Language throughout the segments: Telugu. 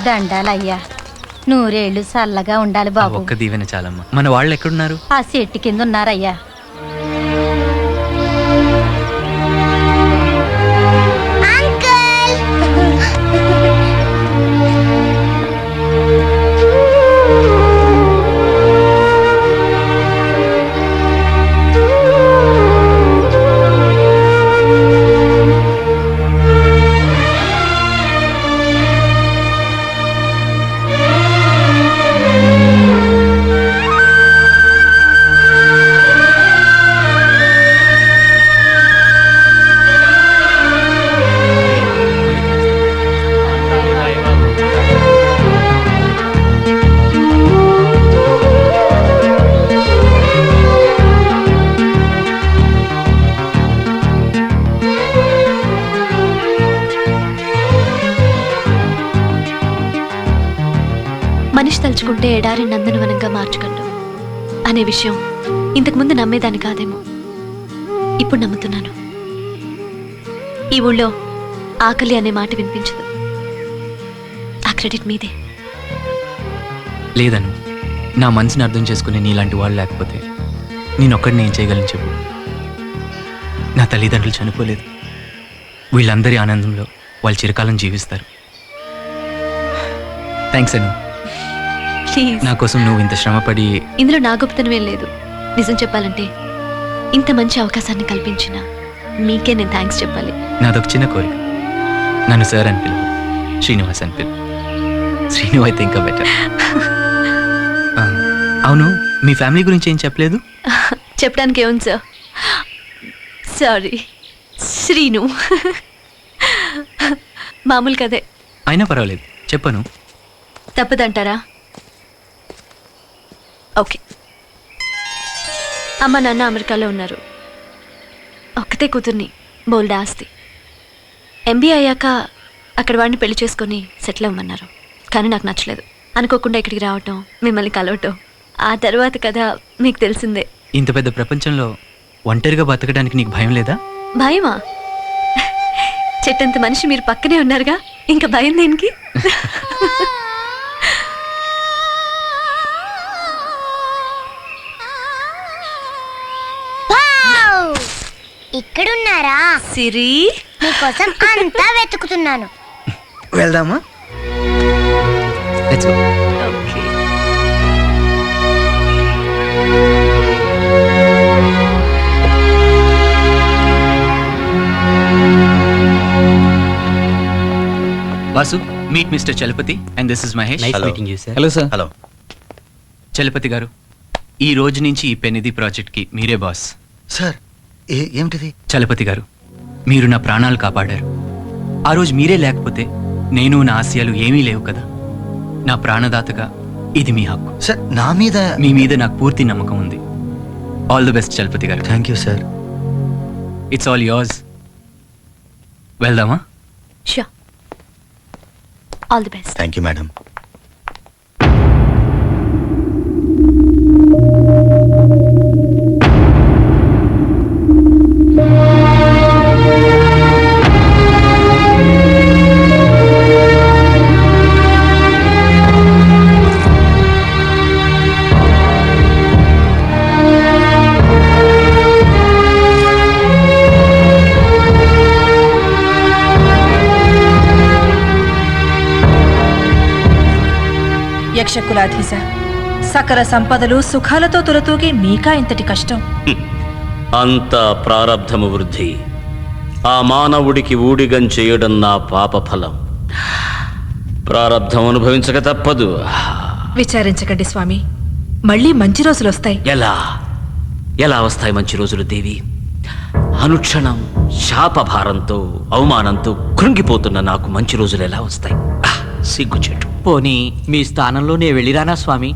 దండాలయ్యా, నూరేళ్లు చల్లగా ఉండాలి బాబు. ఒక్క దీవెన చాలమ్మా. మన వాళ్ళు ఎక్కడున్నారు? ఆ చెట్టు కింద ఉన్నారయ్యా. మనిషి తలుచుకుంటే ఎడారి నందనవనంగా మార్చగలడు అనే విషయం ఇంతకుముందు నమ్మేదాన్ని కాదేమో, ఇప్పుడు నమ్ముతున్నాను. ఈ ఊళ్ళో ఆకలి అనే మాట వినిపించదు. ఆ క్రెడిట్ మీదే. లేదను, నా మనసుని అర్థం చేసుకునే నీలాంటి వాళ్ళు లేకపోతే నేనొక్కడిని ఏం చేయగలను చెప్పు. నా తల్లిదండ్రులు చనిపోలేదు. వీళ్ళందరి ఆనందంలో వాళ్ళు చిరకాలం జీవిస్తారు. Thanks Anu. ప్లీజ్, నా కోసం నువ్వు ఇంత శ్రమపడి. ఇందులో నా గొప్పతనమేం లేదు. నిజం చెప్పాలంటే ఇంత మంచి అవకాశాన్ని కల్పించిన మీకే నేను థ్యాంక్స్ చెప్పాలి. నాదొక చిన్న కోరిక, నన్ను సార్ అని పిలువు, శ్రీనివాస్ అని పిలువు. శ్రీను అయితే ఇంకా బెటర్. అవును, మీ ఫ్యామిలీ గురించి ఏం చెప్పలేదు? చెప్పడానికి ఏముంది సార్? సారీ, శ్రీను మామూలు కదే. అయినా పర్వాలేదు, చెప్పను. తప్పదంటారా? ఓకే. అమ్మ నాన్న అమెరికాలో ఉన్నారు. ఒక్కతే కూతుర్ని, బోల్డ్ ఆస్తి. MBA అయ్యాక అక్కడ వాడిని పెళ్లి చేసుకొని సెటిల్ అవ్వమన్నారు. కానీ నాకు నచ్చలేదు. అనుకోకుండా ఇక్కడికి రావటం, మిమ్మల్ని కలవటం, ఆ తర్వాత కదా మీకు తెలిసిందే. ఇంత పెద్ద ప్రపంచంలో ఒంటరిగా బతకడానికి నీకు భయం లేదా? భయమా? చెట్టంత మనిషి మీరు పక్కనే ఉన్నారుగా, ఇంకా భయం దేనికి? ఇక్కడున్నారా? సిరి, మీకోసం అంతా వెతుకుతున్నాను. వెళ్దామా? Let's go. Okay. Vasu, meet mister Chalapathi and this is Mahesh. Hello sir. Hello Chalapathi గారు, ఈ రోజు నుంచి ఈ పెన్నిధి ప్రాజెక్ట్కి మీరే బాస్. సార్, ఏమిటిది? చలపతి గారు, మీరు నా ప్రాణాలు కాపాడారు. ఆ రోజు మీరే లేకపోతే నేను నా ఆశయాలు ఏమీ లేవు కదా. నా ప్రాణదాతగా ఇది మీ హక్కు. సార్, నా మీద మీ మీద నాకు పూర్తి నమ్మకం ఉంది. All the best Chalapathi garu. Thank you sir. It's all yours. వెళ్దామా? Sure. All the best. Thank you madam. యక్షకులాధీశ, సకల సంపదలు సుఖాలతో తులతూగే మీకా ఇంతటి కష్టం? అంతా ప్రారబ్ధము వృద్ధి. ఆ మానవుడికి ఊడిగం చేయడం నా పాప ఫలం. ప్రారబ్ధం అనుభవించక తప్పదు. విచారించకండి స్వామి, మళ్ళీ మంచి రోజులు వస్తాయి. ఎలా ఎలా వస్తాయి మంచి రోజులు దేవి? అనుక్షణం శాపభారంతో అవమానంతో కృంగిపోతున్న నాకు మంచి రోజులు ఎలా వస్తాయి? సిగ్గుచెట్టు. పోనీ మీ స్థానంలో నే వెళ్ళిరానా స్వామి?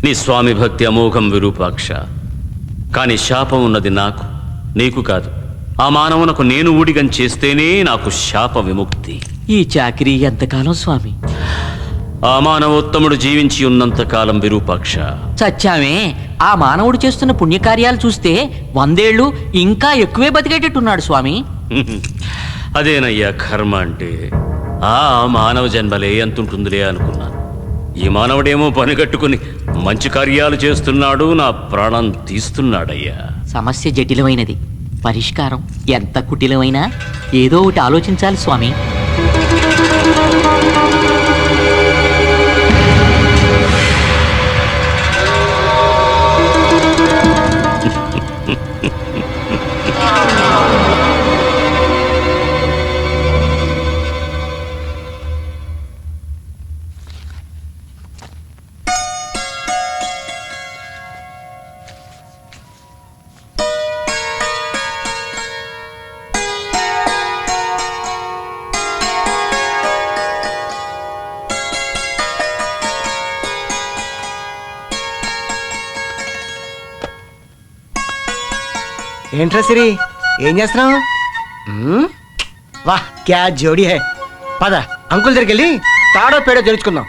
నీ స్వామి భక్తి అమోఘం విరూపాక్ష. కానీ శాపం ఉన్నది నాకు, నీకు కాదు. ఆ మానవునకు నేను ఊడిగం చేస్తేనే నాకు శాప విముక్తి. ఈ చాకిరీ ఎంతకాలం స్వామి? ఆ మానవోత్తముడు జీవించి ఉన్నంత కాలం విరూపాక్ష. చచ్చామే, ఆ మానవుడు చేస్తున్న పుణ్యకార్యాలు చూస్తే 100 ఏళ్ళు ఇంకా ఎక్కువే బతికేటట్టున్నాడు స్వామి. అదేనయ్యా కర్మ అంటే. ఆ మానవ జన్మలే ఎంతుంటుందిలే అనుకున్నాను. ఈ మానవుడేమో పని కట్టుకుని మంచి కార్యాలు చేస్తున్నాడు, నా ప్రాణం తీస్తున్నాడయ్యా. సమస్య జటిలమైనది, పరిష్కారం ఎంత కుటిలమైనా ఏదో ఒకటి ఆలోచించాలి స్వామి. ఏంట్రా సిరి, ఏం చేస్తున్నావు? వాహ్ క్యా జోడీ హై. పద అంకుల్ దగ్గరికి వెళ్ళి తాడో పేడో తెలుసుకుందాం.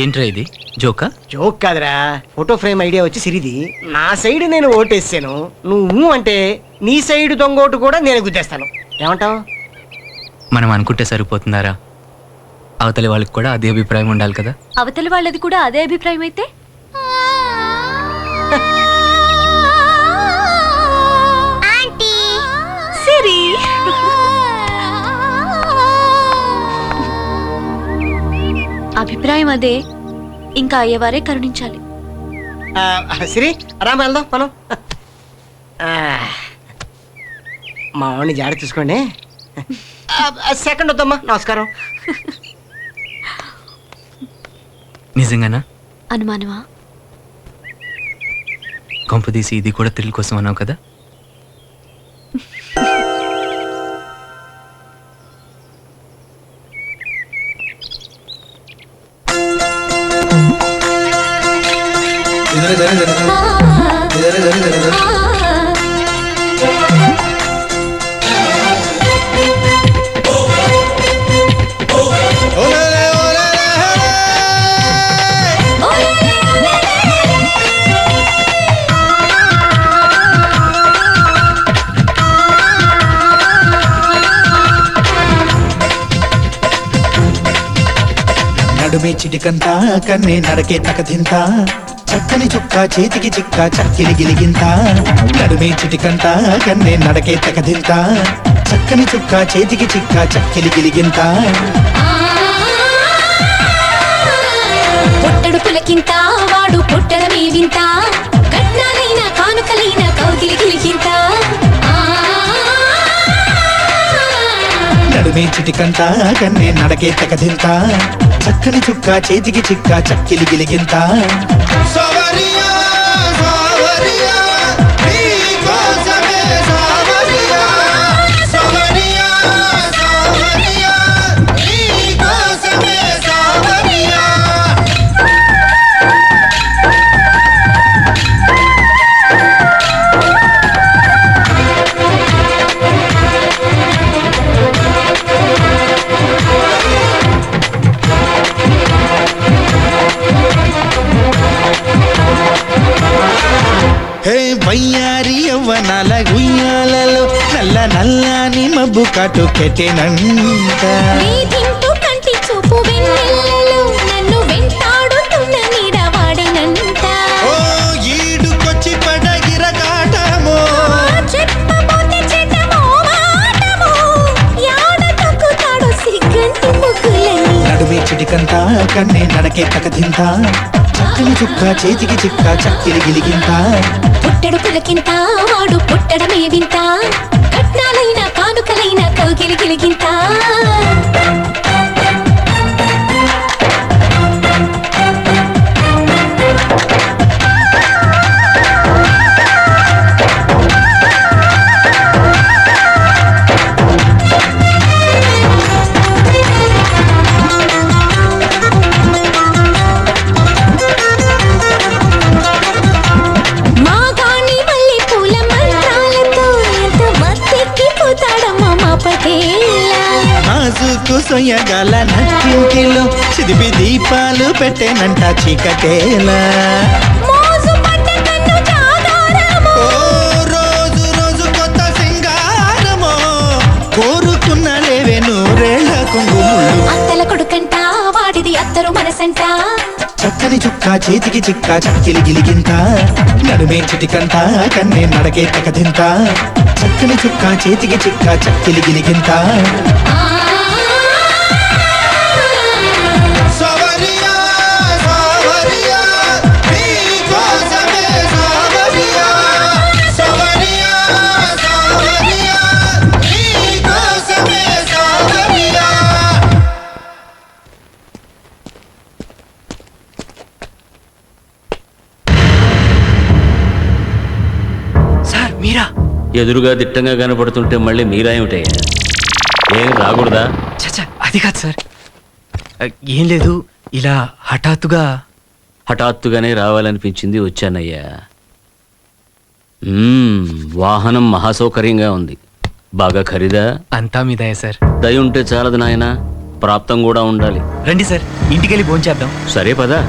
ఏంట్రా ఇది, జోకా? జోక్ కాదురా, ఫోటో ఫ్రేమ్ ఐడియా వచ్చి సిరిది. నా సైడ్ నేను ఓటేసాను, నువ్వు అంటే నీ సైడ్ దొంగోటు కూడా నేను గుద్దేస్తాను. ఏమంటావు? మనం అనుకుంటే సరిపోతుందారా? అవతలి వాళ్ళకి కూడా అదే అభిప్రాయం ఉండాలి కదా. అవతలి వాళ్ళది కూడా అదే అభిప్రాయం అయితే ఆంటీ సిరి. అభిప్రాయం అదే, ఇంకా అయ్యేవారే కరుణించాలి. సిరి రామ వెళ్దాం మనం. మా వాడిని జాగ్రత్త చూసుకోండి. సెకండ్ వద్దమ్మా, నమస్కారం. నిజంగానా? అనుమానమా? కొంపదీసి ఇది కూడా థ్రిల్ కోసం అన్నావు కదా. నడుమే చిటికంతా కన్నే నడకే తకదింత చక్కని చుక్క చేతికి చిక్క చక్కిలి గిలిగింత. నడుమే చిటికంతా కన్నే నడకే తకదింత చక్కని చుక్క చేతికి చిక్క చక్కిలి గిలిగింత. పొట్టడు పులకింత వాడు పొట్టడ మీవింత కట్నాలైన కానుకలైన కౌగిలి గిలిగింత. నడుమే చిటికంతా కన్నే నడకే తకదింత చక్కని చుక్క చేతికి చిక్క చక్కిలి గిలిగింత. వయ్యారి యవ్వనాల గుయ్యాలలో నల్ల నల్లని మబ్బు కాటు కెట్టెనంట. కంటి చూపు వెన్నెలలో నన్ను వెంటాడుతున్న నీడవాడెనంట. ఓ ఈడుకొచ్చి పడగిర కాటమో చెప్పబోతే చెడ్డమో మాటమో యాడ తొక్కుతాడు సిగ్గంటి ముగ్గులని. నడుమే చిటికంతా కన్నే నడకే తకదింత చక్కని చుక్క చేతికి చిక్క చక్కిలి గిలిగింత. పుట్టడు పులకింత వాడు పుట్టడమే వింత కట్నాలైన కానుకలైన కౌగిలి గిలిగింత. నాకు సొయ్యగల నట్టింటిలో చిదిపి దీపాలు పెట్టేనంట చీకటేలా మోజు పడ్డ కన్ను జాగారము ఓ రోజు రోజు కొత్త సింగారమో కోరుకున్న లేవే నూరేళ్ల కొంగుముళ్ళు అత్తల కొడుకంట వాడిది అత్తరు మనసంట చక్కని చుక్క చేతికి చిక్క చక్కిలి గిలిగింత నడుమే చిటికంత కన్నే నడకే తకదింత చక్కని చుక్క చేతికి చిక్క చక్కిలి గిలిగింత సవరియా సవరియా నీకోసమే సవరియా సవరియా సవరియా నీకోసమే సవరియా సార్ మీరా? ఎదురుగా దిట్టంగా కనపడుతుంటే మళ్ళీ మీరాయేమిటయ్యా? ఏం రాకూడదా? చచ్చా అది కాదు సార్. ఏం లేదు, ఇలా హఠాత్తుగానే రావాలనిపించింది, వచ్చానయ్యా. వాహనం మహాసౌకర్యంగా ఉంది. బాగా ఖరీదా? అంతా మీ దయ సార్. దయ ఉంటే చాలదు నాయనా, ప్రాప్తం కూడా ఉండాలి. రండి సార్, ఇంటికెళ్ళి భోంచేద్దాం. సరే పదా.